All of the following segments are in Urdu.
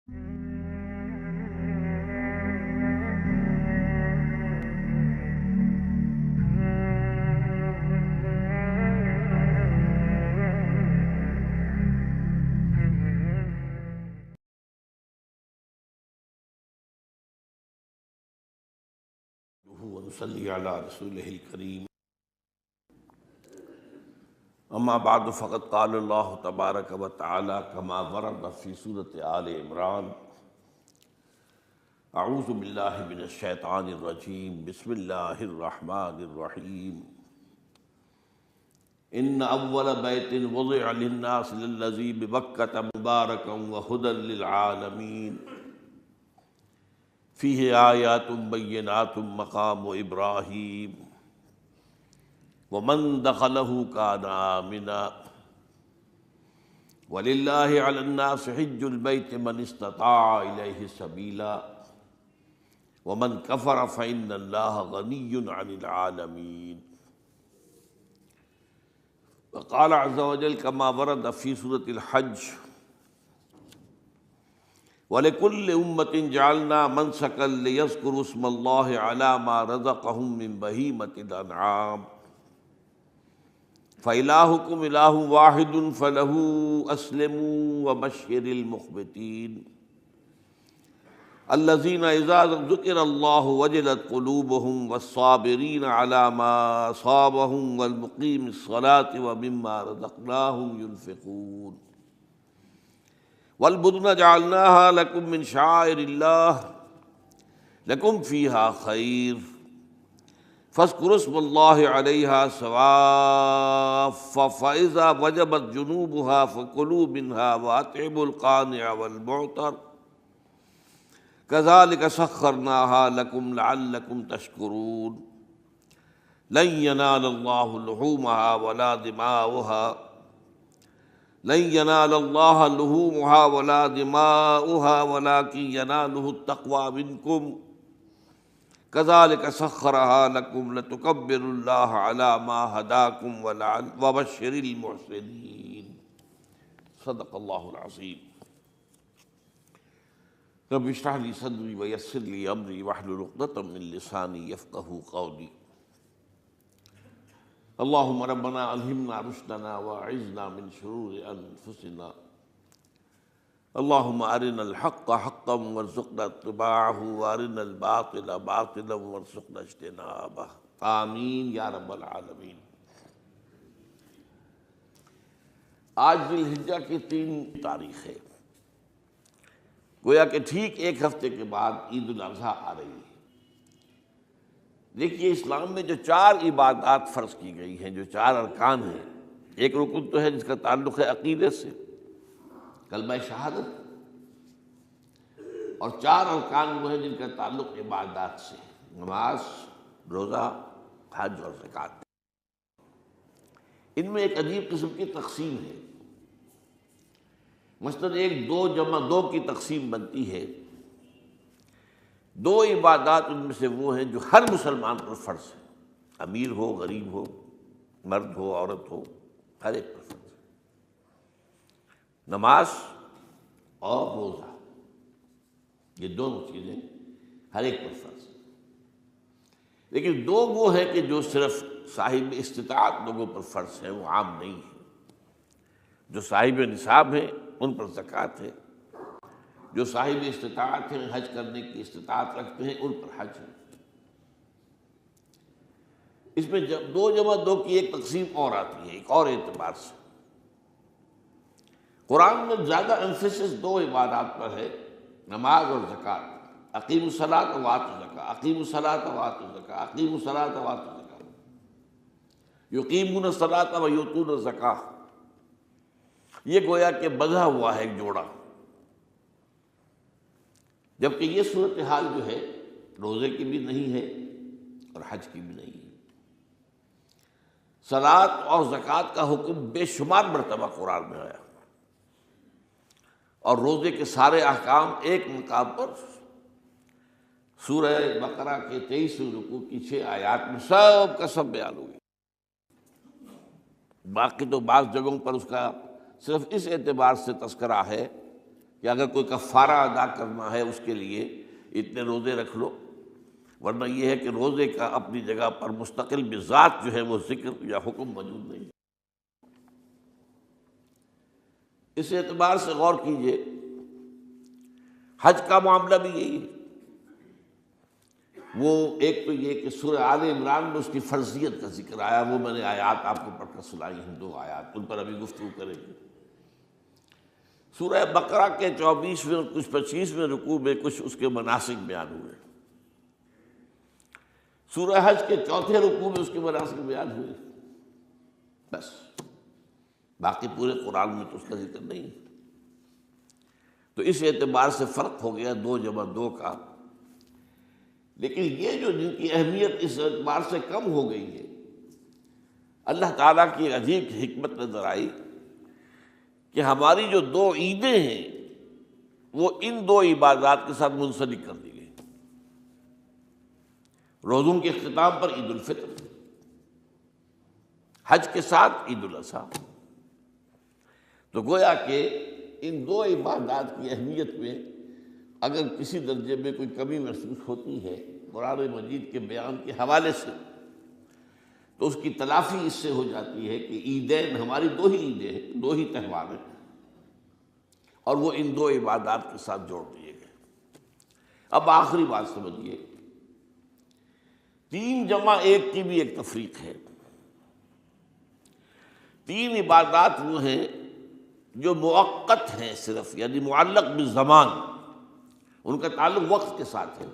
ونصلی علی رسولہ الکریم اما بعد فقد قال اللہ تبارک و تعالی کما ورد فی سورۃ آل عمران اعوذ باللہ من الشیطان الرجیم بسم اللہ الرحمن الرحیم ان اول بیت وضع للناس للذی ببکۃ مبارکا وہدی للعالمین فیہ آیات بینات مقام ابراہیم ومن دخلہ کان آمنا وللہ علی الناس حج البیت من استطاع الیہ سبیلا ومن کفر فإن اللہ غنی عن العالمین وقال عز وجل كما ورد في سورة الحج وَلِكُلِّ أُمَّةٍ جَعَلْنَا مَنْسَكًا لِيَذْكُرُوا اسْمَ اللَّهِ عَلَى مَا رَزَقَهُم مِّن بَهِيمَةِ الْأَنْعَامِ فَإِلَٰهُكُمْ إِلَٰهٌ وَاحِدٌ فَلَهُ أَسْلِمُوا وَبَشِّرِ الْمُخْبِتِينَ الَّذِينَ إِذَا ذُكِرَ اللَّهُ وَجِلَتْ قُلُوبُهُمْ وَالصَّابِرِينَ عَلَى مَا أَصَابَهُمْ وَالْمُقِيمِي الصَّلَاةِ وَمِمَّا رَزَقْنَاهُمْ يُنْفِقُونَ والبدن جعلناها لكم من شعائر الله لكم فيها خير فاذكروا اسم الله عليها صواف فإذا وجبت جنوبها فكلوا منها وأطعموا القانع والمعتر كذلك سخرناها لكم لعلكم تشكرون لن ينال الله لحومها ولا دماؤها لن ينال الله لحومها ولا دماؤها ولكن يناله التقوى منكم كذلك سخرها لكم لتكبروا الله على ما هداكم وبشر المحسنين صدق الله العظيم رب اشرح لي صدري ويسر لي امري واحلل عقدة من لساني يفقهوا قولي اللهم ربنا الہمنا رشدنا واعذنا من شرور انفسنا اللهم ارنا الحق حقا وارزقنا اتباعه وارنا الباطل باطلا وارزقنا اجتنابه آمین یا رب العالمین۔ آج ذی الحجہ کی 3 تاریخ ہے، گویا کہ ٹھیک ایک ہفتے کے بعد عید الاضحیٰ آ رہی ہے۔ دیکھیے اسلام میں جو 4 عبادات فرض کی گئی ہیں، جو 4 ارکان ہیں، ایک رکن تو ہے جس کا تعلق ہے عقیدے سے، کلمہ شہادت، اور 4 ارکان وہ ہیں جن کا تعلق عبادات سے، نماز، روزہ، حج اور زکوٰۃ۔ ان میں ایک عجیب قسم کی تقسیم ہے، مثلاً 1 2 جمع 2 کی تقسیم بنتی ہے۔ 2 عبادات ان میں سے وہ ہیں جو ہر مسلمان پر فرض ہے، امیر ہو، غریب ہو، مرد ہو، عورت ہو، ہر ایک پر فرض ہے، نماز اور روزہ، یہ دونوں چیزیں ہر ایک پر فرض ہیں۔ لیکن 2 وہ ہیں کہ جو صرف صاحب استطاعت لوگوں پر فرض ہیں، وہ عام نہیں ہیں۔ جو صاحب نصاب ہیں ان پر زکوٰۃ ہے، جو صاحب استطاعت ہیں، حج کرنے کی استطاعت رکھتے ہیں، ان پر حج ہے۔ اس میں 2 جمع 2 کی ایک تقسیم اور آتی ہے، ایک اور اعتبار سے۔ قرآن میں زیادہ ایمفیسس 2 عبادات پر ہے، نماز اور زکوٰۃ۔ اقیموا الصلاۃ وآتوا الزکاۃ، اقیموا الصلاۃ وآتوا الزکاۃ، اقیموا الصلاۃ وآتوا الزکاۃ، یقیمون الصلاۃ ویؤتون الزکاۃ۔ یہ گویا کہ بندھا ہوا ہے ایک جوڑا، جبکہ یہ صورتحال جو ہے روزے کی بھی نہیں ہے اور حج کی بھی نہیں ہے۔ صلاۃ اور زکوٰۃ کا حکم بے شمار مرتبہ قرآن میں آیا، اور روزے کے سارے احکام ایک مقام پر سورہ بقرہ کے 23 رکوع کی 6 آیات میں سب کا سب بیان ہوئی۔ باقی تو بعض جگہوں پر اس کا صرف اس اعتبار سے تذکرہ ہے کہ اگر کوئی کفارہ ادا کرنا ہے اس کے لیے اتنے روزے رکھ لو، ورنہ یہ ہے کہ روزے کا اپنی جگہ پر مستقل بذات جو ہے وہ ذکر یا حکم موجود نہیں۔ اس اعتبار سے غور کیجئے، حج کا معاملہ بھی یہی ہے۔ وہ ایک تو یہ کہ سورہ آل عمران میں اس کی فرضیت کا ذکر آیا، وہ میں نے آیات آپ کو پڑھ کر سنائی ہیں، 2 آیات، ان پر ابھی گفتگو کریں گے۔ سورہ بقرہ کے 24ویں اور کچھ 25ویں رکوع میں کچھ اس کے مناسک بیان ہوئے، سورہ حج کے 4تھے رکوع میں اس کے مناسک بیان ہوئے، بس باقی پورے قرآن میں تو اس کا ذکر نہیں۔ تو اس اعتبار سے فرق ہو گیا 2 جمع 2 کا۔ لیکن یہ جو جن کی اہمیت اس اعتبار سے کم ہو گئی ہے، اللہ تعالیٰ کی عجیب حکمت نظر آئی کہ ہماری جو 2 عیدیں ہیں وہ ان 2 عبادات کے ساتھ منسلک کر دی گئی۔ روزوں کے اختتام پر عید الفطر، حج کے ساتھ عید الاضحیٰ۔ تو گویا کہ ان 2 عبادات کی اہمیت میں اگر کسی درجے میں کوئی کمی محسوس ہوتی ہے قرآن مجید کے بیان کے حوالے سے، تو اس کی تلافی اس سے ہو جاتی ہے کہ عیدین ہماری 2 ہی عیدیں ہیں، 2 ہی تہوار ہیں، اور وہ ان 2 عبادات کے ساتھ جوڑ دیے گئے۔ اب آخری بات سمجھیے، 3 جمع 1 کی بھی ایک تفریق ہے۔ 3 عبادات وہ ہیں جو مؤقت ہیں صرف، یعنی معلق بالزمان، ان کا تعلق وقت کے ساتھ ہے،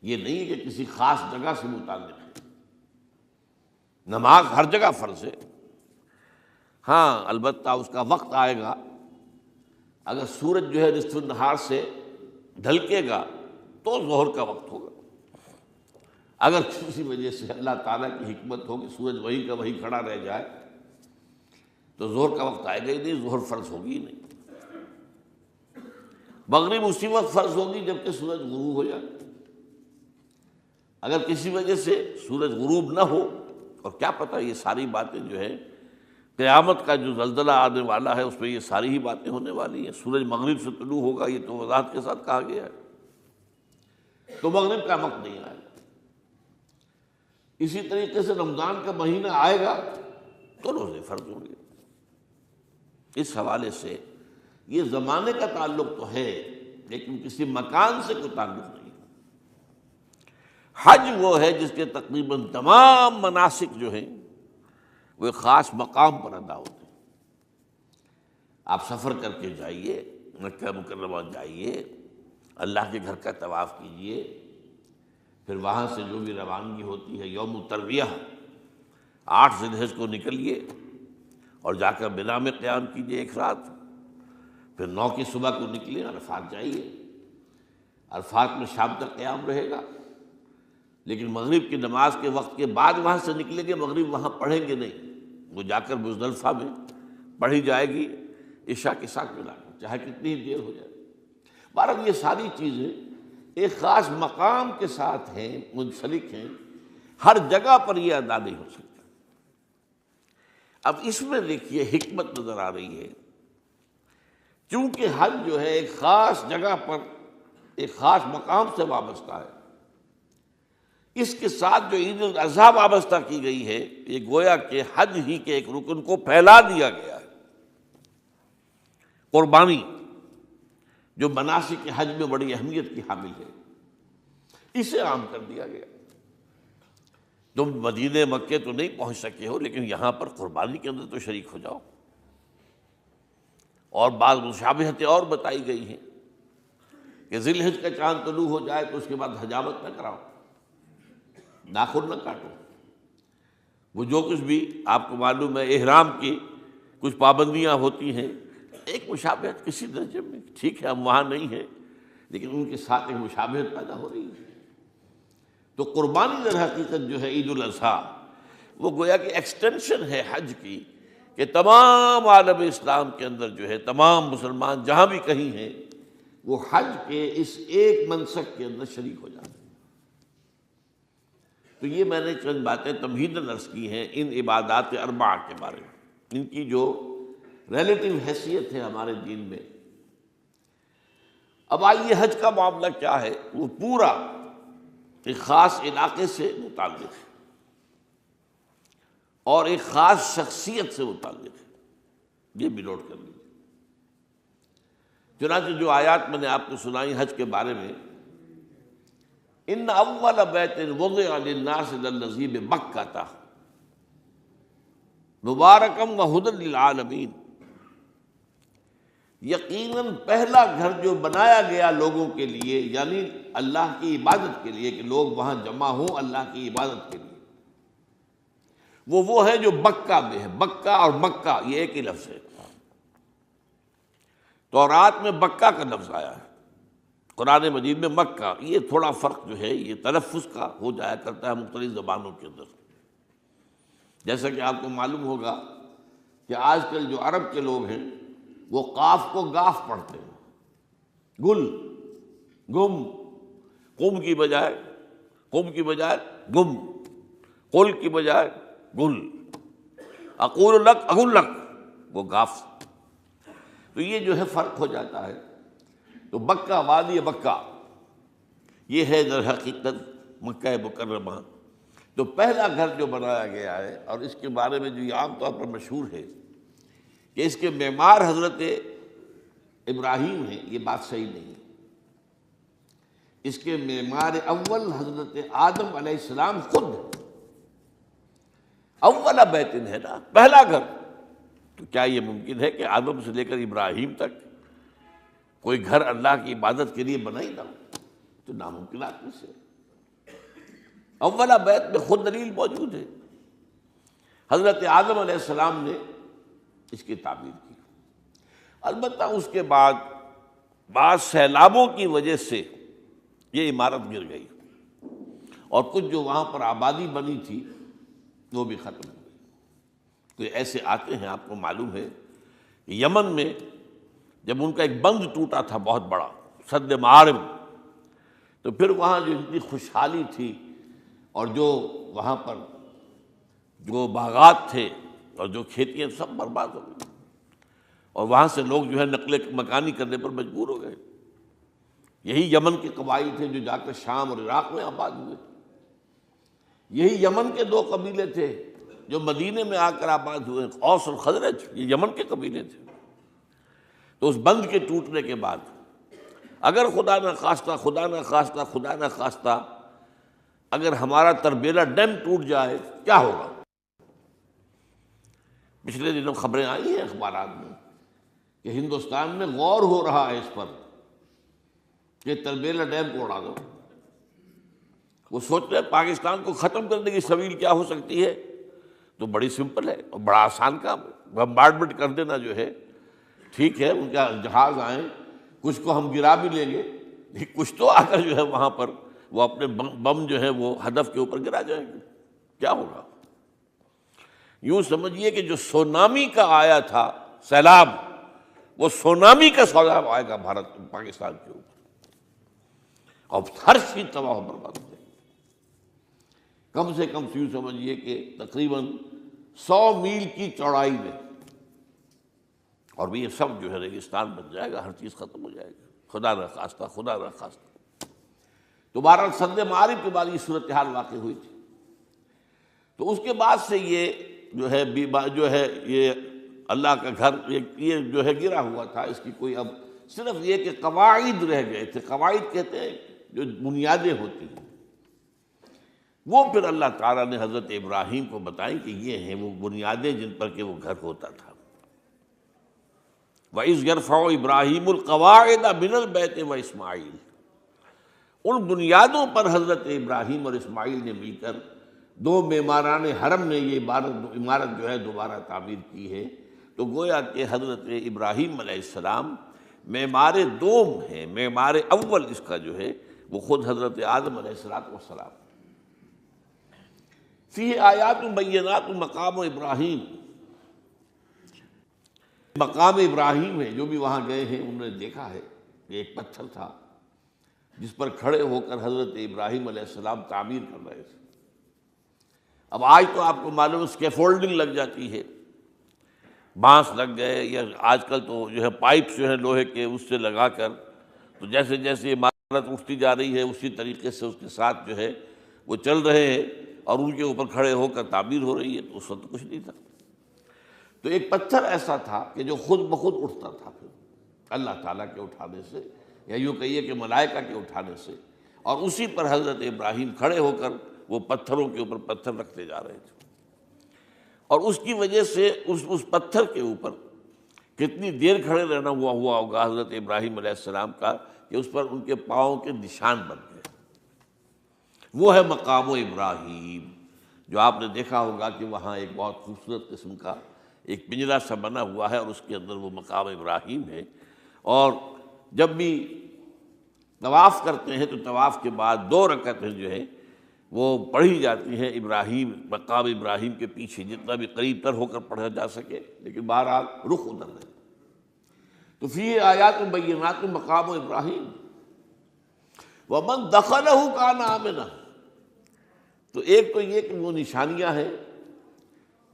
یہ نہیں ہے کہ کسی خاص جگہ سے متعلق ہے۔ نماز ہر جگہ فرض ہے، ہاں البتہ اس کا وقت آئے گا، اگر سورج جو ہے نصف النہار سے ڈھلکے گا تو ظہر کا وقت ہوگا، اگر کسی وجہ سے اللہ تعالیٰ کی حکمت ہو کہ سورج وہیں کا وہیں کھڑا رہ جائے تو ظہر کا وقت آئے گا ہی نہیں، ظہر فرض ہوگی ہی نہیں۔ مغرب اسی وقت فرض ہوگی جب کہ سورج غروب ہو جائے، اگر کسی وجہ سے سورج غروب نہ ہو، اور کیا پتہ یہ ساری باتیں جو ہے قیامت کا جو زلزلہ آنے والا ہے اس میں یہ ساری ہی باتیں ہونے والی ہیں، سورج مغرب سے طلوع ہوگا یہ تو وضاحت کے ساتھ کہا گیا ہے، تو مغرب کا وقت نہیں آئے گا۔ اسی طریقے سے رمضان کا مہینہ آئے گا تو روزے فرض ہوں گے۔ اس حوالے سے یہ زمانے کا تعلق تو ہے لیکن کسی مکان سے کوئی تعلق نہیں۔ حج وہ ہے جس کے تقریباً تمام مناسک جو ہیں وہ ایک خاص مقام پر ادا ہوتے ہیں۔ آپ سفر کر کے جائیے، مکہ مکرمہ جائیے، اللہ کے گھر کا طواف کیجیے، پھر وہاں سے جو بھی روانگی ہوتی ہے یوم الترویہ 8 ذی الحجہ کو نکلیے اور جا کر منا میں قیام کیجیے 1 رات، پھر 9 کی صبح کو نکلیں عرفات جائیے، عرفات میں شام تک قیام رہے گا، لیکن مغرب کی نماز کے وقت کے بعد وہاں سے نکلیں گے، مغرب وہاں پڑھیں گے نہیں، وہ جا کر مزدلفہ میں پڑھی جائے گی عشاء کے ساتھ ملا کر، چاہے کتنی دیر ہو جائے۔ بہرحال یہ ساری چیزیں ایک خاص مقام کے ساتھ ہیں، منسلک ہیں، ہر جگہ پر یہ ادا نہیں ہو سکتا۔ اب اس میں دیکھیے حکمت نظر آ رہی ہے، چونکہ حج جو ہے ایک خاص جگہ پر ایک خاص مقام سے وابستہ ہے، اس کے ساتھ جو عید الاضحیٰ وابستہ کی گئی ہے، یہ گویا کہ حج ہی کے ایک رکن کو پھیلا دیا گیا ہے۔ قربانی جو مناسک حج میں بڑی اہمیت کی حامل ہے، اسے عام کر دیا گیا۔ تم مدینہ مکے تو نہیں پہنچ سکے ہو لیکن یہاں پر قربانی کے اندر تو شریک ہو جاؤ۔ اور بعض مشابہتیں اور بتائی گئی ہیں کہ ذی الحجہ کا چاند طلوع ہو جائے تو اس کے بعد حجامت نہ کراؤ، ناخن نہ کاٹو، وہ جو کچھ بھی آپ کو معلوم ہے احرام کی کچھ پابندیاں ہوتی ہیں، ایک مشابہت کسی درجے میں، ٹھیک ہے ہم وہاں نہیں ہیں لیکن ان کے ساتھ ایک مشابہت پیدا ہو رہی ہے۔ تو قربانی در حقیقت جو ہے عید الاضحیٰ وہ گویا کہ ایکسٹینشن ہے حج کی، کہ تمام عالم اسلام کے اندر جو ہے تمام مسلمان جہاں بھی کہیں ہیں وہ حج کے اس ایک منسک کے اندر شریک ہو جاتے ہیں۔ تو یہ میں نے چند باتیں تمہیداً عرض کی ہیں ان عبادات اربعہ کے بارے میں، ان کی جو ریلیٹیو حیثیت ہے ہمارے دین میں، اب آئیے حج کا معاملہ کیا ہے، وہ پورا ایک خاص علاقے سے متعلق ہے اور ایک خاص شخصیت سے متعلق ہے، یہ بھی نوٹ کر لیجیے۔ چنانچہ جو آیات میں نے آپ کو سنائی حج کے بارے میں، ان اول بیت وضع للناس للذی ببکۃ مبارکا وہدی للعالمین، یقیناً پہلا گھر جو بنایا گیا لوگوں کے لیے، یعنی اللہ کی عبادت کے لیے، کہ لوگ وہاں جمع ہوں اللہ کی عبادت کے لیے، وہ ہے جو بکہ میں ہے۔ بکہ اور مکہ یہ ایک ہی لفظ ہے، تورات میں بکہ کا لفظ آیا ہے، قرآن مجید میں مکہ۔ یہ تھوڑا فرق جو ہے یہ تلفظ کا ہو جایا کرتا ہے مختلف زبانوں کے اندر، جیسا کہ آپ کو معلوم ہوگا کہ آج کل جو عرب کے لوگ ہیں وہ قاف کو گاف پڑھتے ہیں، گل، گم، قم کی بجائے گم، قل کی بجائے گل، اقول لک اقول لک، وہ گاف۔ تو یہ جو ہے فرق ہو جاتا ہے۔ تو بکہ، وادی بکہ، یہ ہے در حقیقت مکہ مکرمہ۔ تو پہلا گھر جو بنایا گیا ہے، اور اس کے بارے میں جو یہ عام طور پر مشہور ہے کہ اس کے معمار حضرت ابراہیم ہیں، یہ بات صحیح نہیں ہے۔ اس کے معمار اول حضرت آدم علیہ السلام خود ہے۔ اول بیت ہے نا، پہلا گھر، تو کیا یہ ممکن ہے کہ آدم سے لے کر ابراہیم تک کوئی گھر اللہ کی عبادت کے لیے بنا ہی نہ ہو؟ تو ناممکنات میں سے اولا بیت میں خود دلیل موجود ہے۔ حضرت آدم علیہ السلام نے اس کی تعمیر کی، البتہ اس کے بعد بعض سیلابوں کی وجہ سے یہ عمارت گر گئی اور کچھ جو وہاں پر آبادی بنی تھی وہ بھی ختم ہو گئی۔ تو ایسے آتے ہیں، آپ کو معلوم ہے کہ یمن میں جب ان کا ایک بند ٹوٹا تھا بہت بڑا، سد معارم، تو پھر وہاں جو اتنی خوشحالی تھی اور جو وہاں پر جو باغات تھے اور جو کھیتیاں سب برباد ہو گئی، اور وہاں سے لوگ جو ہے نقل مکانی کرنے پر مجبور ہو گئے۔ یہی یمن کے قبائل تھے جو جا کر شام اور عراق میں آباد ہوئے، یہی یمن کے دو قبیلے تھے جو مدینے میں آ کر آباد ہوئے، اوس اور خزرج، یہ یمن کے قبیلے تھے۔ تو اس بند کے ٹوٹنے کے بعد اگر خدا نہ خواستہ اگر ہمارا تربیلا ڈیم ٹوٹ جائے کیا ہوگا؟ پچھلے دنوں خبریں آئی ہیں اخبارات میں کہ ہندوستان میں غور ہو رہا ہے اس پر کہ تربیلا ڈیم کو اڑا دو۔ وہ سوچ رہے ہیں پاکستان کو ختم کرنے کی سبیل کیا ہو سکتی ہے، تو بڑی سمپل ہے اور بڑا آسان کام ہے، بمبارڈمنٹ کر دینا جو ہے۔ ٹھیک ہے، ان کا جہاز آئیں، کچھ کو ہم گرا بھی لیں گے، لیکن کچھ تو آ کر جو ہے وہاں پر وہ اپنے بم جو ہے وہ ہدف کے اوپر گرا جائیں گے، کیا ہوگا؟ یوں سمجھیے کہ جو سونامی کا آیا تھا سیلاب، وہ سونامی کا سیلاب آئے گا بھارت پاکستان کے اوپر، اور ہر چیز تباہ و برباد ہو جائے گی۔ کم سے کم یوں سمجھیے کہ تقریباً 100 میل کی چوڑائی میں، اور یہ سب جو ہے ریگستان بن جائے گا، ہر چیز ختم ہو جائے گا، خدا نہ خواستہ۔ تو بہرحال سد معارف کے بعد یہ صورتحال واقع ہوئی تھی۔ تو اس کے بعد سے یہ جو ہے یہ اللہ کا گھر یہ جو ہے گرا ہوا تھا، اس کی کوئی اب صرف یہ کہ قواعد رہ گئے تھے۔ قواعد کہتے ہیں جو بنیادیں ہوتی ہیں، وہ پھر اللہ تعالیٰ نے حضرت ابراہیم کو بتائیں کہ یہ ہیں وہ بنیادیں جن پر کہ وہ گھر ہوتا تھا۔ وَإِذْ يَرْفَعُ إِبْرَاهِيمُ الْقَوَاعِدَ مِنَ الْبَيْتِ وَإِسْمَاعِيلُ، ان بنیادوں پر حضرت ابراہیم اور اسماعیل نے مل کر دو معماران حرم نے یہ عمارت جو ہے دوبارہ تعمیر کی ہے۔ تو گویا کہ حضرت ابراہیم علیہ السلام معمار دوم ہیں، معمار اول اس کا جو ہے وہ خود حضرت آدم علیہ السلام۔ فیہ آیات بینات مقام ابراہیم، مقام ابراہیم ہے، جو بھی وہاں گئے ہیں انہوں نے دیکھا ہے کہ ایک پتھر تھا جس پر کھڑے ہو کر حضرت ابراہیم علیہ السلام تعمیر کر رہے تھے۔ اب آج تو آپ کو معلوم اسکیفولڈنگ لگ جاتی ہے، بانس لگ گئے، یا آج کل تو جو ہے پائپ جو ہے لوہے کے اس سے لگا کر تو جیسے جیسے عمارت اٹھتی جا رہی ہے اسی طریقے سے اس کے ساتھ جو ہے وہ چل رہے ہیں اور ان کے اوپر کھڑے ہو کر تعبیر ہو رہی ہے، تو اس وقت کچھ نہیں تھا۔ تو ایک پتھر ایسا تھا کہ جو خود بخود اٹھتا تھا پھر اللہ تعالیٰ کے اٹھانے سے، یا یوں کہیے کہ ملائکہ کے اٹھانے سے، اور اسی پر حضرت ابراہیم کھڑے ہو کر وہ پتھروں کے اوپر پتھر رکھتے جا رہے تھے، اور اس کی وجہ سے اس پتھر کے اوپر کتنی دیر کھڑے رہنا ہوا ہوگا حضرت ابراہیم علیہ السلام کا کہ اس پر ان کے پاؤں کے نشان بن گئے۔ وہ ہے مقام ابراہیم، جو آپ نے دیکھا ہوگا کہ وہاں ایک بہت خوبصورت قسم کا ایک پنجرا سا بنا ہوا ہے، اور اس کے اندر وہ مقام ابراہیم ہے۔ اور جب بھی طواف کرتے ہیں تو طواف کے بعد 2 رکعتیں جو ہے وہ پڑھی جاتی ہیں ابراہیم، مقام ابراہیم کے پیچھے، جتنا بھی قریب تر ہو کر پڑھا جا سکے، لیکن بہرحال رخ ادھر ہے۔ تو فی آیات بینات مقام ابراہیم ومن دخلہ کان آمنا۔ تو ایک تو یہ کہ وہ نشانیاں ہیں،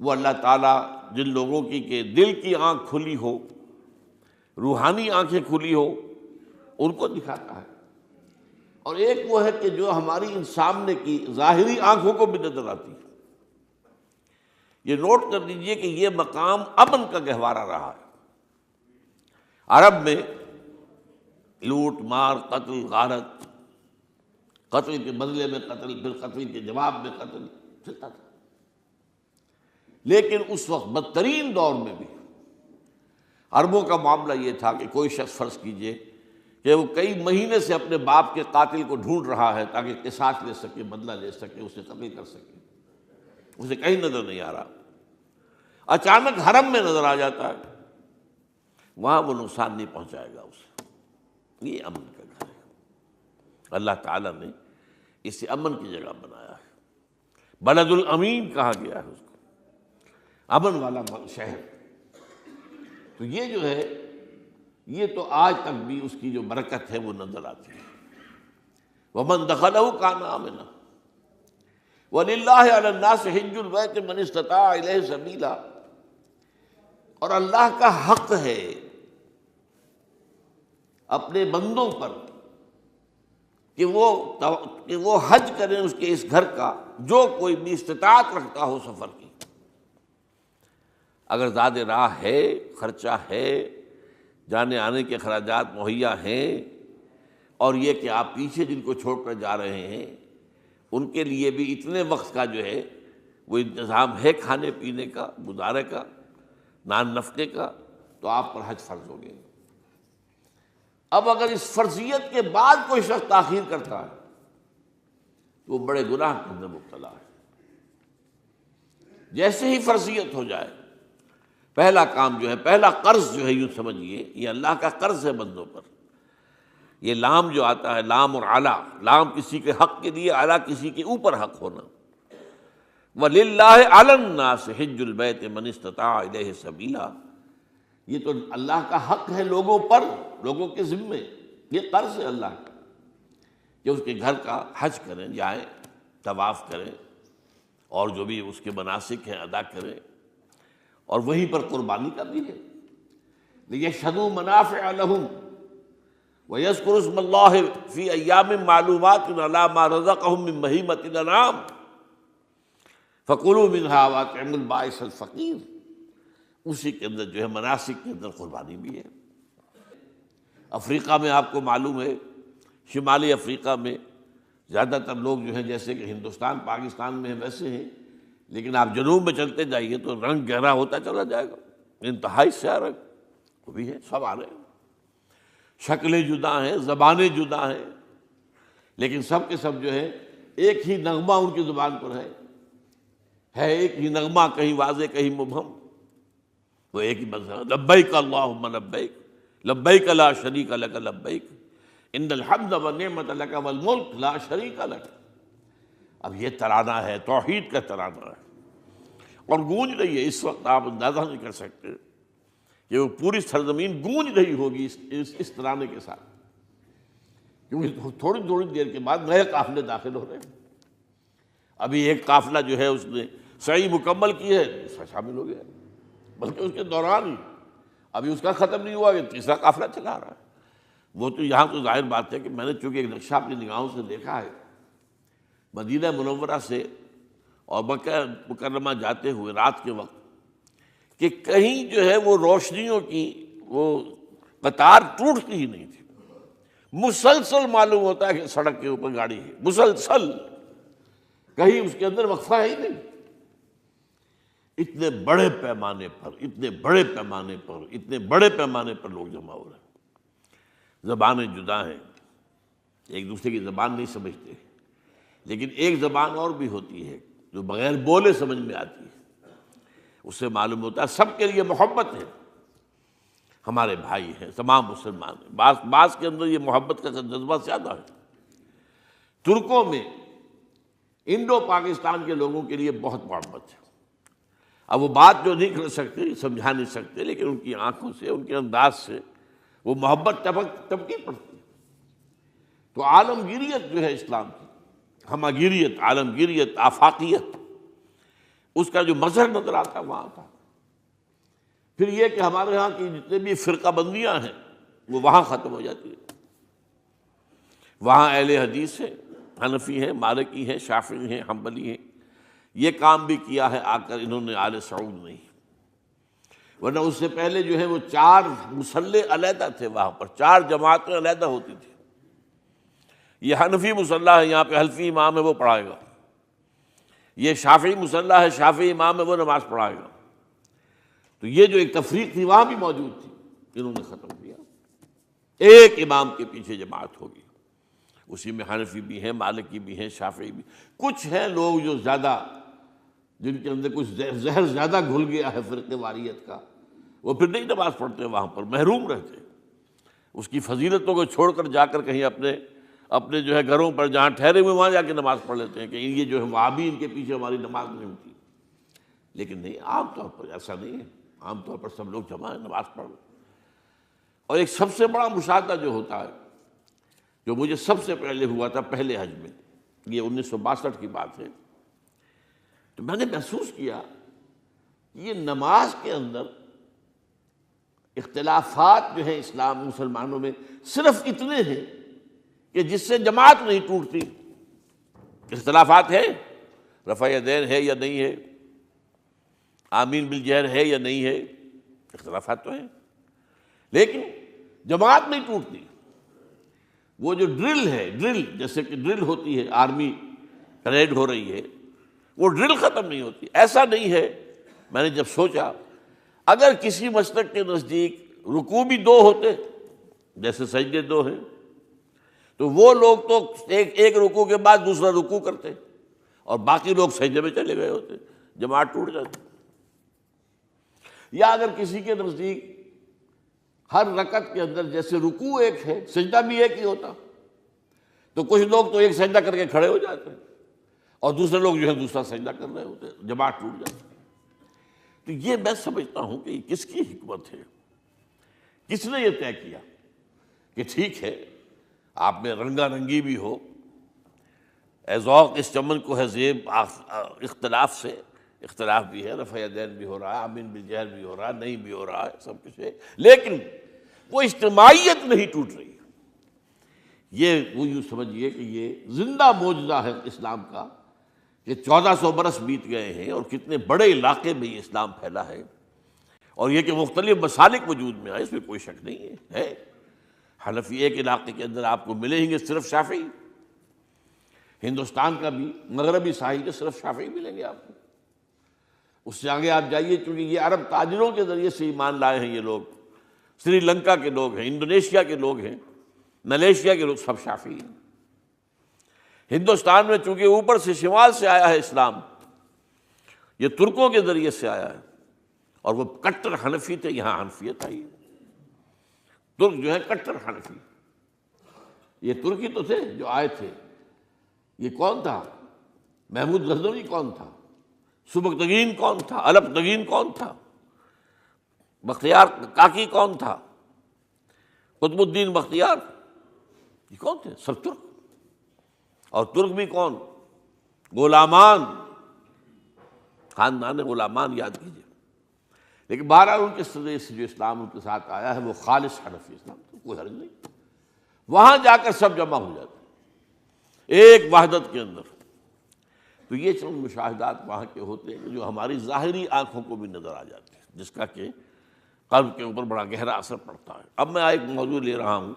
وہ اللہ تعالیٰ جن لوگوں کی کہ دل کی آنکھ کھلی ہو، روحانی آنکھیں کھلی ہو، ان کو دکھاتا ہے، اور ایک وہ ہے کہ جو ہماری ان سامنے کی ظاہری آنکھوں کو بھی نظر آتی ہے۔ یہ نوٹ کر لیجئے کہ یہ مقام امن کا گہوارہ رہا ہے۔ عرب میں لوٹ مار، قتل، غارت، قتل کے بدلے میں قتل، پھر قتل کے جواب میں قتل چلتا تھا، لیکن اس وقت بدترین دور میں بھی عربوں کا معاملہ یہ تھا کہ کوئی شخص فرض کیجئے کہ وہ کئی مہینے سے اپنے باپ کے قاتل کو ڈھونڈ رہا ہے تاکہ قصاص لے سکے، بدلہ لے سکے، اسے قتل کر سکے، اسے کہیں نظر نہیں آ رہا، اچانک حرم میں نظر آ جاتا ہے، وہاں وہ نقصان نہیں پہنچائے گا اسے۔ یہ امن کا گھر ہے، اللہ تعالیٰ نے اسے امن کی جگہ بنایا ہے، بلد الامین کہا گیا ہے اس کو، امن والا شہر۔ تو یہ جو ہے یہ تو آج تک بھی اس کی جو برکت ہے وہ نظر آتی ہے۔ وَمَن دَخَلَهُ كَانَ آمِنًا وَلِلَّهِ عَلَى النَّاسِ حِجُّ الْبَيْتِ مَنِ اسْتَطَاعَ إِلَيْهِ سَبِيلًا، اور اللہ کا حق ہے اپنے بندوں پر کہ وہ حج کریں اس کے اس گھر کا، جو کوئی بھی استطاعت رکھتا ہو سفر کی۔ اگر زاد راہ ہے، خرچہ ہے، جانے آنے کے اخراجات مہیا ہیں، اور یہ کہ آپ پیچھے جن کو چھوڑ کر جا رہے ہیں ان کے لیے بھی اتنے وقت کا جو ہے وہ انتظام ہے، کھانے پینے کا، گزارے کا، نان نفقے کا، تو آپ پر حج فرض ہو گئے۔ اب اگر اس فرضیت کے بعد کوئی شخص تاخیر کرتا ہے تو وہ بڑے گناہ کے اندر مبتلا ہے۔ جیسے ہی فرضیت ہو جائے، پہلا کام جو ہے، پہلا قرض جو ہے، یوں سمجھیے یہ اللہ کا قرض ہے بندوں پر۔ یہ لام جو آتا ہے، لام اور اعلیٰ، لام کسی کے حق کے لیے، اعلیٰ کسی کے اوپر حق ہونا۔ وَلِلَّهِ عَلَى النَّاسِ حِجُّ الْبَيْتِ مَنِ اسْتَطَاعَ إِلَيْهِ سَبِيلًا، یہ تو اللہ کا حق ہے لوگوں پر، لوگوں کے ذمے، یہ قرض ہے اللہ کا کہ اس کے گھر کا حج کریں، جائیں، طواف کریں، اور جو بھی اس کے مناسک ہیں ادا کریں، اور وہیں پر قربانی کا بھی ہے۔ لِيَشْهَدُوا مَنَافِعَ لَهُمْ وَيَذْكُرُوا اسْمَ اللَّهِ فِي أَيَّامٍ مَّعْلُومَاتٍ عَلَىٰ مَا رَزَقَهُم مِّن بَهِيمَةِ الْأَنْعَامِ فَكُلُوا مِنْهَا وَأَطْعِمُوا الْبَائِسَ الْفَقِيرَ، اسی کے اندر جو ہے مناسک کے اندر قربانی بھی ہے۔ افریقہ میں آپ کو معلوم ہے، شمالی افریقہ میں زیادہ تر لوگ جو ہیں جیسے کہ ہندوستان پاکستان میں ویسے ہیں، لیکن آپ جنوب میں چلتے جائیے تو رنگ گہرا ہوتا چلا جائے گا، انتہائی سیاہ رنگ وہ بھی ہے، سب آ رہے ہیں، شکلیں جدا ہیں، زبانیں جدا ہیں، لیکن سب کے سب جو ہے ایک ہی نغمہ ان کی زبان پر ہے ایک ہی نغمہ، کہیں واضح کہیں مبہم، وہ ایک ہی مذہب، لبیک اللہم لبیک، لبیک لا شریک لک لبیک، ان الحمد والنعمت لک والملک لا شریک لک۔ اب یہ ترانہ ہے، توحید کا ترانہ ہے، اور گونج رہی ہے اس وقت، آپ اندازہ نہیں کر سکتے کہ وہ پوری سرزمین گونج رہی ہوگی اس ترانے کے ساتھ، کیونکہ تھوڑی تھوڑی دیر کے بعد نئے قافلے داخل ہو رہے ہیں۔ ابھی ایک قافلہ جو ہے اس نے سعی مکمل کی ہے، اس میں شامل ہو گیا، بلکہ اس کے دوران ہی ابھی اس کا ختم نہیں ہوا کہ تیسرا قافلہ چلا رہا ہے۔ وہ تو یہاں تو ظاہر بات ہے کہ میں نے چونکہ ایک نقشہ اپنی نگاہوں سے دیکھا ہے مدینہ منورہ سے اور مکہ مکرمہ جاتے ہوئے رات کے وقت، کہ کہیں جو ہے وہ روشنیوں کی وہ قطار ٹوٹتی ہی نہیں تھی، مسلسل معلوم ہوتا ہے کہ سڑک کے اوپر گاڑی ہے، مسلسل، کہیں اس کے اندر وقفہ ہی نہیں۔ اتنے بڑے پیمانے پر اتنے بڑے پیمانے پر اتنے بڑے پیمانے پر لوگ جمع ہو رہے ہیں، زبانیں جدا ہیں، ایک دوسرے کی زبان نہیں سمجھتے، لیکن ایک زبان اور بھی ہوتی ہے جو بغیر بولے سمجھ میں آتی ہے، اس سے معلوم ہوتا ہے سب کے لیے محبت ہے، ہمارے بھائی ہیں، تمام مسلمان ہیں۔ بعض کے اندر یہ محبت کا جذبہ زیادہ ہے۔ ترکوں میں انڈو پاکستان کے لوگوں کے لیے بہت محبت ہے۔ اب وہ بات جو نہیں کر سکتے، سمجھا نہیں سکتے، لیکن ان کی آنکھوں سے، ان کے انداز سے وہ محبت ٹپکی پڑتی ہے۔ تو عالمگیریت جو ہے اسلام کی، ہمگیریت، عالمگیریت، آفاقیت، اس کا جو مظہر نظر آتا ہے وہاں تھا۔ پھر یہ کہ ہمارے ہاں کی جتنے بھی فرقہ بندیاں ہیں وہ وہاں ختم ہو جاتی ہیں۔ وہاں اہل حدیث ہیں، حنفی ہیں، مالکی ہیں، شافعی ہیں، حنبلی ہیں۔ یہ کام بھی کیا ہے آ کر انہوں نے آل سعود نہیں، ورنہ اس سے پہلے جو ہے وہ 4 مصلے علیحدہ تھے، وہاں پر 4 جماعتیں علیحدہ ہوتی تھی۔ یہ حنفی مصلی ہے، یہاں پہ حنفی امام ہے وہ پڑھائے گا، یہ شافعی مصلی ہے، شافعی امام ہے وہ نماز پڑھائے گا۔ تو یہ جو ایک تفریق تھی وہاں بھی موجود تھی، انہوں نے ختم کیا، ایک امام کے پیچھے جماعت ہوگی، اسی میں حنفی بھی ہیں، مالکی بھی ہیں، شافعی بھی۔ کچھ ہیں لوگ جو زیادہ، جن کے اندر کچھ زہر زیادہ گھل گیا ہے فرقے واریت کا، وہ پھر نہیں نماز پڑھتے، وہاں پر محروم رہتے، اس کی فضیلتوں کو چھوڑ کر جا کر کہیں اپنے جو ہے گھروں پر جہاں ٹھہرے ہوئے وہاں جا کے نماز پڑھ لیتے ہیں کہ یہ جو ہے وہابی، ان کے پیچھے ہماری نماز نہیں ہوتی۔ لیکن نہیں، عام طور پر ایسا نہیں ہے، عام طور پر سب لوگ جمع ہیں، نماز پڑھ۔ اور ایک سب سے بڑا مشاہدہ جو ہوتا ہے، جو مجھے سب سے پہلے ہوا تھا پہلے حج میں، یہ 1962 کی بات ہے، تو میں نے محسوس کیا یہ نماز کے اندر اختلافات جو ہیں اسلام مسلمانوں میں صرف اتنے ہیں کہ جس سے جماعت نہیں ٹوٹتی۔ اختلافات ہے، رفع یدین ہے یا نہیں ہے، آمین بالجہر ہے یا نہیں ہے، اختلافات تو ہیں، لیکن جماعت نہیں ٹوٹتی۔ وہ جو ڈرل ہے، ڈرل جیسے کہ ڈرل ہوتی ہے، آرمی پریڈ ہو رہی ہے، وہ ڈرل ختم نہیں ہوتی۔ ایسا نہیں ہے، میں نے جب سوچا اگر کسی مسلک کے نزدیک رکوع بھی 2 ہوتے، جیسے سجدے 2 ہیں، تو وہ لوگ تو ایک رکوع کے بعد دوسرا رکوع کرتے اور باقی لوگ سجدے میں چلے گئے ہوتے، جماعت ٹوٹ جاتی۔ یا اگر کسی کے نزدیک ہر رکعت کے اندر جیسے رکوع ایک ہے، سجدہ بھی ایک ہی ہوتا، تو کچھ لوگ تو ایک سجدہ کر کے کھڑے ہو جاتے ہیں اور دوسرے لوگ جو ہے دوسرا سجدہ کر رہے ہوتے ہیں، جماعت ٹوٹ جاتی۔ تو یہ میں سمجھتا ہوں کہ یہ کس کی حکمت ہے، کس نے یہ طے کیا کہ ٹھیک ہے آپ میں رنگا رنگی بھی ہو، اے ذوق اس چمن کو ہے زیب، اختلاف سے اختلاف بھی ہے، رفع یدین بھی ہو رہا ہے، آمین بالجہر بھی ہو رہا ہے، نہیں بھی ہو رہا ہے، سب کچھ ہے، لیکن وہ اجتماعیت نہیں ٹوٹ رہی۔ یہ وہ یوں سمجھیے کہ یہ زندہ معجزہ ہے اسلام کا کہ 1400 برس بیت گئے ہیں اور کتنے بڑے علاقے میں یہ اسلام پھیلا ہے، اور یہ کہ مختلف مسالک وجود میں آئے، اس میں کوئی شک نہیں ہے۔ حنفی ایک علاقے کے اندر آپ کو ملیں گے صرف شافعی، ہندوستان کا بھی مغربی ساحل کے صرف شافعی ملیں گے آپ کو۔ اس سے آگے آپ جائیے، چونکہ یہ عرب تاجروں کے ذریعے سے ایمان لائے ہیں یہ لوگ، سری لنکا کے لوگ ہیں، انڈونیشیا کے لوگ ہیں، ملیشیا کے لوگ، سب شافعی ہیں۔ ہندوستان میں چونکہ اوپر سے شمال سے آیا ہے اسلام، یہ ترکوں کے ذریعے سے آیا ہے، اور وہ کٹر حنفی تھے، یہاں حنفیت آئی ہے۔ ترک جو ہے کٹر حنفی، یہ ترکی تو تھے جو آئے تھے۔ یہ کون تھا؟ محمود غزنوی کون تھا؟ سبکتگین کون تھا؟ الپتگین کون تھا؟ بختیار کاکی کون تھا؟ قطب الدین بختیار، یہ کون تھے؟ سب ترک۔ اور ترک بھی کون؟ غلامان، خاندان غلامان یاد کیجیے۔ لیکن بہرحال ان کے ذریعے سے جو اسلام ان کے ساتھ آیا ہے وہ خالص حنفی اسلام، تو کوئی حرج نہیں۔ وہاں جا کر سب جمع ہو جاتے ہیں ایک وحدت کے اندر۔ تو یہ چند مشاہدات وہاں کے ہوتے ہیں جو ہماری ظاہری آنکھوں کو بھی نظر آ جاتے ہیں، جس کا کہ قلب کے اوپر بڑا گہرا اثر پڑتا ہے۔ اب میں ایک موضوع لے رہا ہوں،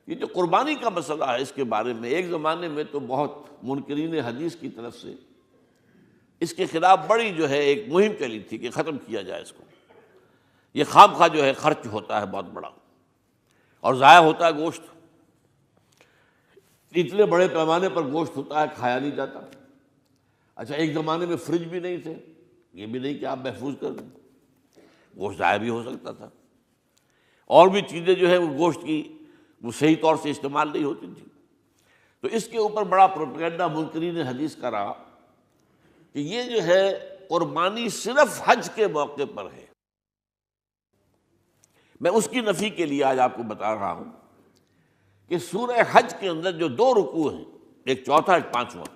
یہ جو قربانی کا مسئلہ ہے، اس کے بارے میں ایک زمانے میں تو بہت منکرین حدیث کی طرف سے اس کے خلاف بڑی جو ہے ایک مہم چلی تھی کہ ختم کیا جائے اس کو، یہ خام خواہ جو ہے خرچ ہوتا ہے بہت بڑا اور ضائع ہوتا ہے گوشت، اتنے بڑے پیمانے پر گوشت ہوتا ہے کھایا نہیں جاتا۔ اچھا ایک زمانے میں فریج بھی نہیں تھے، یہ بھی نہیں کہ آپ محفوظ کر دیں، گوشت ضائع بھی ہو سکتا تھا، اور بھی چیزیں جو ہے وہ گوشت کی وہ صحیح طور سے استعمال نہیں ہوتی تھی۔ تو اس کے اوپر بڑا پروپیگنڈا منکرین حدیث کا رہا کہ یہ جو ہے قربانی صرف حج کے موقع پر ہے۔ میں اس کی نفی کے لیے آج آپ کو بتا رہا ہوں کہ سورہ حج کے اندر جو دو رکوع ہیں، ایک چوتھا ایک پانچواں،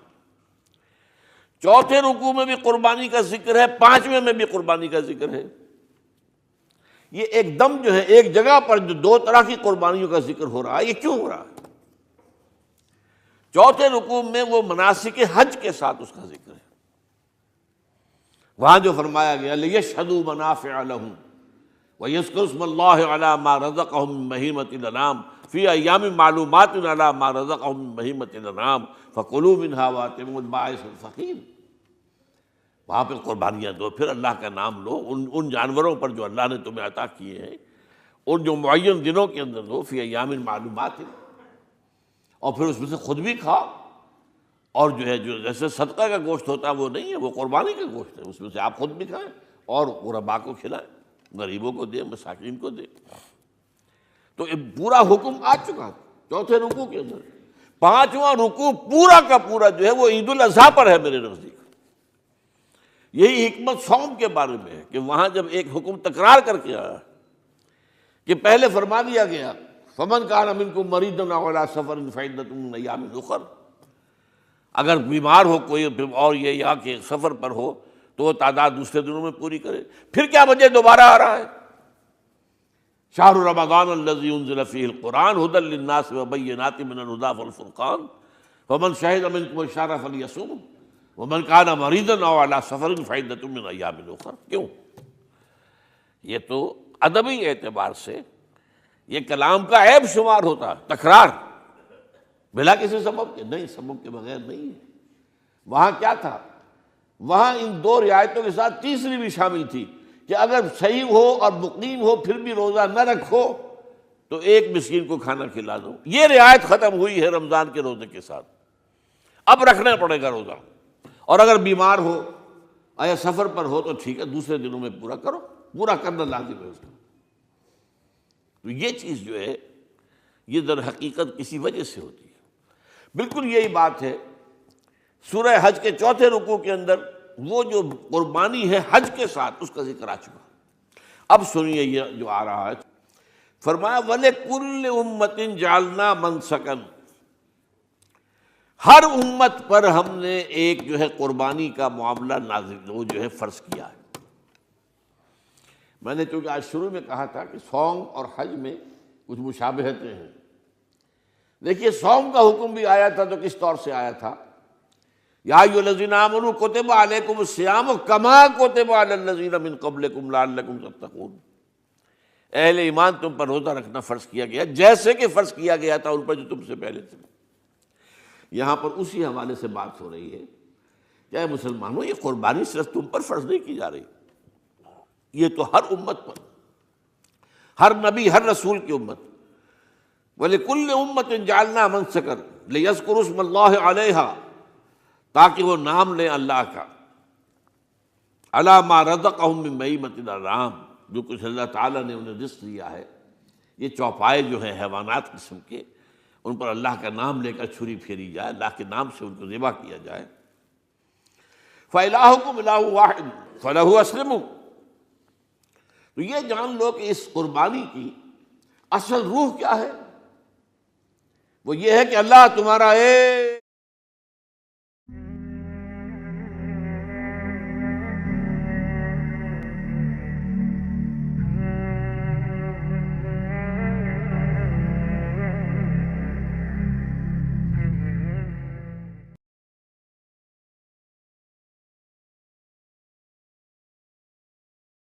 چوتھے رکوع میں بھی قربانی کا ذکر ہے، پانچویں میں بھی قربانی کا ذکر ہے۔ یہ ایک دم جو ہے ایک جگہ پر جو دو طرح کی قربانیوں کا ذکر ہو رہا ہے، یہ کیوں ہو رہا ہے؟ چوتھے رکوع میں وہ مناسک حج کے ساتھ اس کا ذکر ہے، وہاں جو فرمایا گیا لِيَشْهَدُوا مَنَافِعَ لَهُمْ وَيَذْكُرُوا اسْمَ اللَّهِ عَلَىٰ مَا رَزَقَهُم مِّن بَهِيمَةِ الْأَنْعَامِ فِي أَيَّامٍ مَّعْلُومَاتٍ عَلَىٰ مَا رَزَقَهُم مِّن بَهِيمَةِ الْأَنْعَامِ فَكُلُوا مِنْهَا وَأَطْعِمُوا الْبَائِسَ الْفَقِيرَ۔ وہاں پہ قربانیاں دو، پھر اللہ کا نام لو، ان جانوروں پر جو اللہ نے تمہیں عطا کیے ہیں ان جو معین دنوں کے اندر دو، فی ایام معلومات، اور پھر اس میں سے خود بھی کھاؤ، اور جو ہے جو جیسے صدقہ کا گوشت ہوتا ہے وہ نہیں ہے، وہ قربانی کا گوشت ہے، اس میں سے آپ خود بھی کھائیں اور غرباء کو کھلائیں، غریبوں کو دیں، مساکین کو دیں۔ تو یہ پورا حکم آ چکا چوتھے رکوع کے اندر۔ پانچواں رکوع پورا کا پورا جو ہے وہ عید الاضحیٰ پر ہے میرے نزدیک۔ یہی حکمت صوم کے بارے میں ہے کہ وہاں جب ایک حکم تکرار کر کے آیا کہ پہلے فرما دیا گیا فَمَنْ كَانَ مِنْكُمْ مَرِيضًا أَوْ عَلَىٰ سَفَرٍ فَعِدَّةٌ مِّنْ أَيَّامٍ أُخَرَ، اگر بیمار ہو کوئی اور یہ یا کہ سفر پر ہو تو وہ تعداد دوسرے دنوں میں پوری کرے۔ پھر کیا وجہ دوبارہ آ رہا ہے؟ شہر رمضان الذی انزل فیہ القرآن ھدی للناس وبینات من الھدی والفرقان فمن شہد منکم الشہر فلیصمہ ومن کان مریضا او علی سفر فعدۃ من ایام اخر۔ کیوں؟ یہ تو ادبی اعتبار سے یہ کلام کا عیب شمار ہوتا ہے، تکرار بلا کسی سبب کے، نہیں سبب کے بغیر نہیں ہے۔ وہاں کیا تھا؟ وہاں ان دو رعایتوں کے ساتھ تیسری بھی شامل تھی کہ اگر صحیح ہو اور مقیم ہو پھر بھی روزہ نہ رکھو تو ایک مسکین کو کھانا کھلا دو۔ یہ رعایت ختم ہوئی ہے رمضان کے روزے کے ساتھ، اب رکھنا پڑے گا روزہ، اور اگر بیمار ہو یا سفر پر ہو تو ٹھیک ہے دوسرے دنوں میں پورا کرو، پورا کرنا لازم ہے اس کا۔ تو یہ چیز جو ہے یہ در حقیقت کسی وجہ سے ہوتی ہے۔ بالکل یہی بات ہے سورہ حج کے چوتھے رکوع کے اندر، وہ جو قربانی ہے حج کے ساتھ اس کا ذکر آ چکا۔ اب سنیے یہ جو آ رہا ہے، فرمایا وَلِكُلِّ أُمَّةٍ جَعَلْنَا مَنْسَكًا، ہر امت پر ہم نے ایک جو ہے قربانی کا معاملہ نازل وہ جو ہے فرض کیا ہے۔ میں نے چونکہ آج شروع میں کہا تھا کہ صوم اور حج میں کچھ مشابہتیں ہیں۔ دیکھیے صوم کا حکم بھی آیا تھا تو کس طور سے آیا تھا؟ یا ایھا الذین آمنوا کتب علیکم الصیام کما کتب علی الذین من قبلکم لعلکم تتقون، اہل ایمان تم پر روزہ رکھنا فرض کیا گیا جیسے کہ فرض کیا گیا تھا ان پر جو تم سے پہلے تھے۔ یہاں پر اسی حوالے سے بات ہو رہی ہے کہ اے مسلمانوں یہ قربانی صرف تم پر فرض نہیں کی جا رہی، یہ تو ہر امت پر، ہر نبی ہر رسول کی امت۔ وَلِكُلِّ أُمَّةٍ جَعَلْنَا مَنْسَكًا لِيَذْكُرُوا اسْمَ اللَّهِ عَلَيْهَا، تاکہ وہ نام لیں اللہ کا، عَلَىٰ مَا رَزَقَهُم مِّن بَهِیمَةِ الْأَنْعَامِ، جو کچھ اللہ تعالیٰ نے انہیں رزق دیا ہے۔ یہ چوپائے جو ہیں حیوانات قسم کے، ان پر اللہ کا نام لے کر چھری پھیری جائے، اللہ کے نام سے ان کو ذبح کیا جائے۔ فَإِلَٰهُكُمْ إِلَٰهٌ وَاحِدٌ فَلَهُ أَسْلِمُوا، تو یہ جان لو کہ اس قربانی کی اصل روح کیا ہے؟ وہ یہ ہے کہ اللہ تمہارا ایک